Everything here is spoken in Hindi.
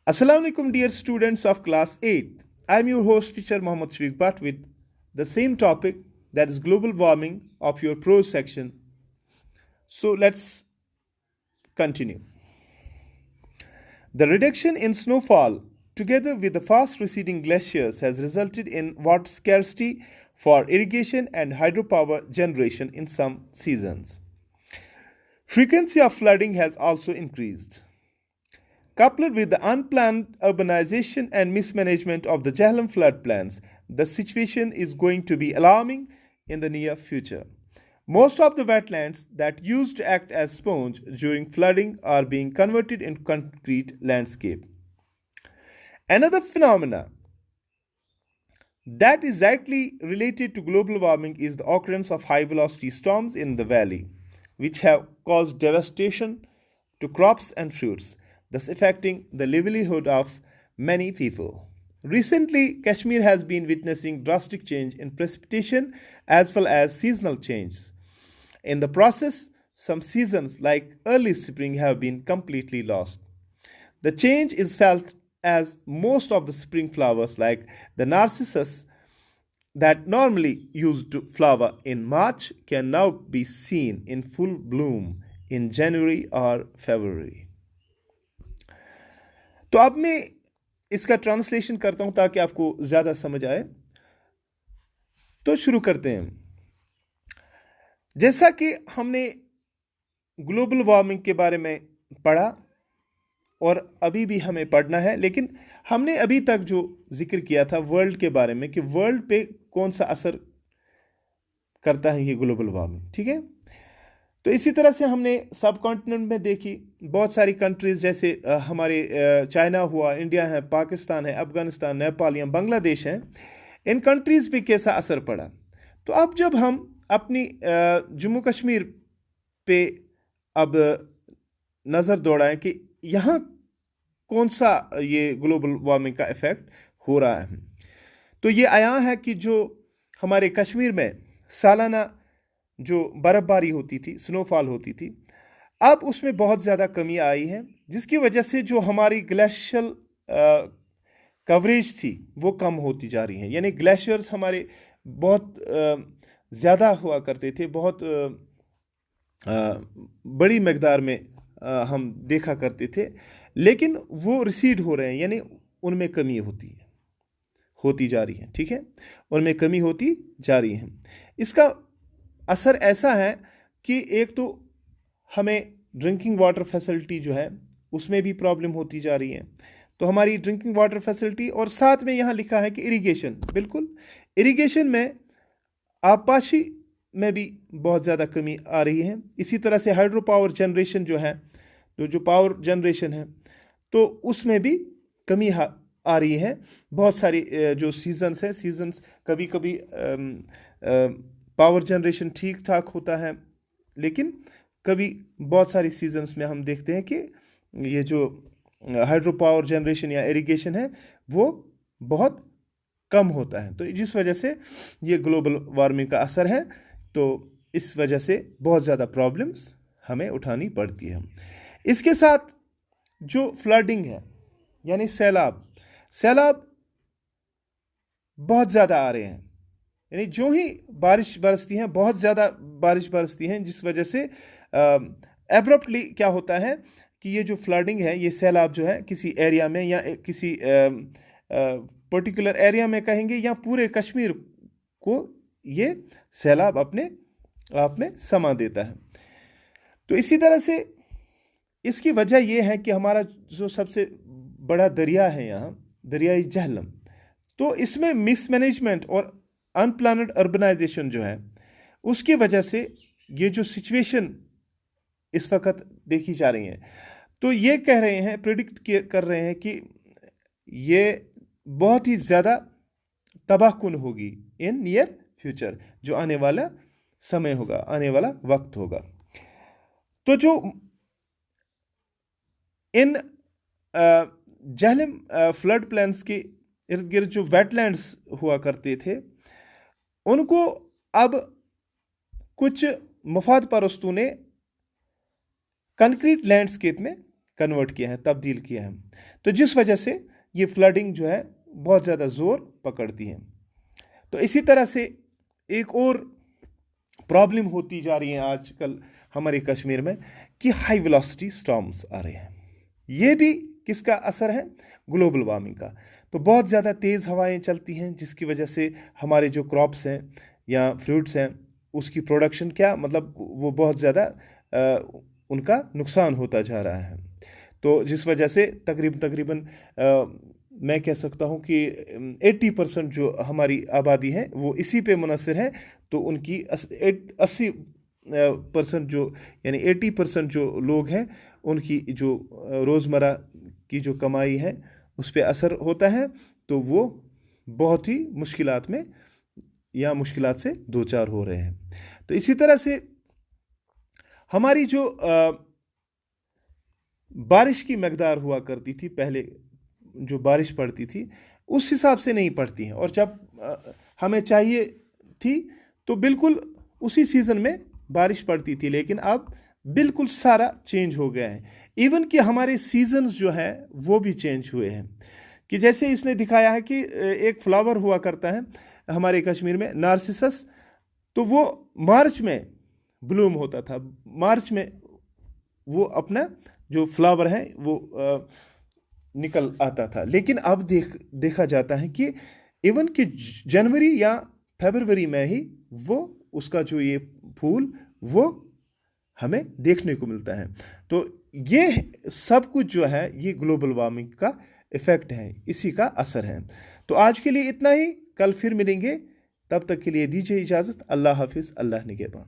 Assalamu alaikum, dear students of class 8th. I am your host, teacher Mohammad Shafiq Bhatt, with the same topic, that is global warming, of your prose section. So let's continue. The reduction in snowfall, together with the fast receding glaciers, has resulted in water scarcity for irrigation and hydropower generation in some seasons. Frequency of flooding has also increased. Coupled with the unplanned urbanization and mismanagement of the Jhelum floodplains, the situation is going to be alarming in the near future. Most of the wetlands that used to act as sponge during flooding are being converted into concrete landscape. Another phenomena that is directly related to global warming is the occurrence of high-velocity storms in the valley, which have caused devastation to crops and fruits, thus affecting the livelihood of many people. Recently, Kashmir has been witnessing drastic change in precipitation as well as seasonal changes. In the process, some seasons like early spring have been completely lost. The change is felt as most of the spring flowers like the narcissus that normally used to flower in March can now be seen in full bloom in January or February. तो अब मैं इसका ट्रांसलेशन करता हूं ताकि आपको ज़्यादा समझ आए। तो शुरू करते हैं। जैसा कि हमने ग्लोबल वार्मिंग के बारे में पढ़ा और अभी भी हमें पढ़ना है, लेकिन हमने अभी तक जो जिक्र किया था वर्ल्ड के बारे में कि वर्ल्ड पे कौन सा असर करता है ये ग्लोबल वार्मिंग, ठीक है। तो इसी तरह से हमने सब कॉन्टिनेंट में देखी बहुत सारी कंट्रीज, जैसे हमारे चाइना हुआ, इंडिया है, पाकिस्तान है, अफगानिस्तान, नेपाल या बांग्लादेश हैं। इन कंट्रीज पे कैसा असर पड़ा। तो अब जब हम अपनी जम्मू कश्मीर पे अब नज़र दौड़ाएं कि यहाँ कौन सा ये ग्लोबल वार्मिंग का इफ़ेक्ट हो रहा है, तो ये आया है कि जो हमारे कश्मीर में सालाना जो बर्फ़बारी होती थी, स्नोफॉल होती थी, अब उसमें बहुत ज़्यादा कमी आई है, जिसकी वजह से जो हमारी ग्लेशियल कवरेज थी वो कम होती जा रही है। यानी ग्लेशियर्स हमारे बहुत ज़्यादा हुआ करते थे, बहुत बड़ी मकदार में हम देखा करते थे, लेकिन वो रिसीड हो रहे हैं, यानी उनमें कमी होती जा रही है, ठीक है, उनमें कमी होती जा रही है। इसका असर ऐसा है कि एक तो हमें ड्रिंकिंग वाटर फैसिलिटी जो है उसमें भी प्रॉब्लम होती जा रही है, तो हमारी ड्रिंकिंग वाटर फैसिलिटी, और साथ में यहाँ लिखा है कि इरिगेशन, बिल्कुल इरिगेशन में आबपाशी में भी बहुत ज़्यादा कमी आ रही है। इसी तरह से हाइड्रो पावर जनरेशन जो है, जो पावर जनरेशन है, तो उसमें भी कमी आ रही है। बहुत सारी जो सीजन्स हैं, सीजन्स कभी कभी पावर जनरेशन ठीक ठाक होता है, लेकिन कभी बहुत सारी सीजन्स में हम देखते हैं कि ये जो हाइड्रो पावर जनरेशन या इरिगेशन है वो बहुत कम होता है। तो जिस वजह से ये ग्लोबल वार्मिंग का असर है, तो इस वजह से बहुत ज़्यादा प्रॉब्लम्स हमें उठानी पड़ती है। इसके साथ जो फ्लडिंग है, यानी सैलाब बहुत ज़्यादा आ रहे हैं, यानी जो ही बारिश बरसती है, बहुत ज़्यादा बारिश बरसती है, जिस वजह से एब्रप्टली क्या होता है कि ये जो फ्लडिंग है, ये सैलाब जो है किसी एरिया में या किसी पर्टिकुलर एरिया में कहेंगे, या पूरे कश्मीर को ये सैलाब अपने आप में समा देता है। तो इसी तरह से इसकी वजह ये है कि हमारा जो सबसे बड़ा दरिया है यहाँ, दरियाई झेलम, तो इसमें मिसमैनेजमेंट और अनप्लानड अर्बनाइजेशन जो है उसकी वजह से ये जो सिचुएशन इस वक्त देखी जा रही है, तो ये कह रहे हैं, प्रिडिक्ट कर रहे हैं कि ये बहुत ही ज़्यादा तबाहकुन होगी इन नियर फ्यूचर, जो आने वाला समय होगा, आने वाला वक्त होगा। तो जो इन झेलम फ्लड प्लान्स के इर्द गिर्द जो वेटलैंड्स हुआ करते थे, उनको अब कुछ मुफाद परस्तों ने कंक्रीट लैंडस्केप में कन्वर्ट किया है, तब्दील किया है। तो जिस वजह से ये फ्लडिंग जो है बहुत ज़्यादा ज़ोर पकड़ती है। तो इसी तरह से एक और प्रॉब्लम होती जा रही है आजकल हमारे कश्मीर में कि हाई वेलोसिटी स्टॉर्म्स आ रहे हैं। ये भी किसका असर है? ग्लोबल वार्मिंग का। तो बहुत ज़्यादा तेज़ हवाएं चलती हैं जिसकी वजह से हमारे जो क्रॉप्स हैं या फ्रूट्स हैं उसकी प्रोडक्शन क्या मतलब वो बहुत ज़्यादा उनका नुकसान होता जा रहा है। तो जिस वजह से तकरीबन मैं कह सकता हूँ कि 80% जो हमारी आबादी है वो इसी पे मुनसर है। तो उनकी 80% जो यानी 80% जो लोग हैं उनकी जो रोज़मर्रा की जो कमाई है उस पर असर होता है। तो वो बहुत ही मुश्किलात में या मुश्किलात से दो चार हो रहे हैं। तो इसी तरह से हमारी जो बारिश की मकदार हुआ करती थी पहले, जो बारिश पड़ती थी उस हिसाब से नहीं पड़ती है, और जब हमें चाहिए थी तो बिल्कुल उसी सीज़न में बारिश पड़ती थी। लेकिन अब बिल्कुल सारा चेंज हो गया है। इवन कि हमारे सीजन्स जो हैं वो भी चेंज हुए हैं। कि जैसे इसने दिखाया है कि एक फ्लावर हुआ करता है हमारे कश्मीर में, नार्सिसस, तो वो मार्च में ब्लूम होता था, मार्च में वो अपना जो फ्लावर है वो निकल आता था। लेकिन अब देखा जाता है कि इवन कि जनवरी या फरवरी में ही वो उसका जो ये फूल वो हमें देखने को मिलता है। तो ये सब कुछ जो है ये ग्लोबल वार्मिंग का इफेक्ट है, इसी का असर है। तो आज के लिए इतना ही, कल फिर मिलेंगे, तब तक के लिए दीजिए इजाज़त। अल्लाह हाफिज़, अल्लाह निगहबान।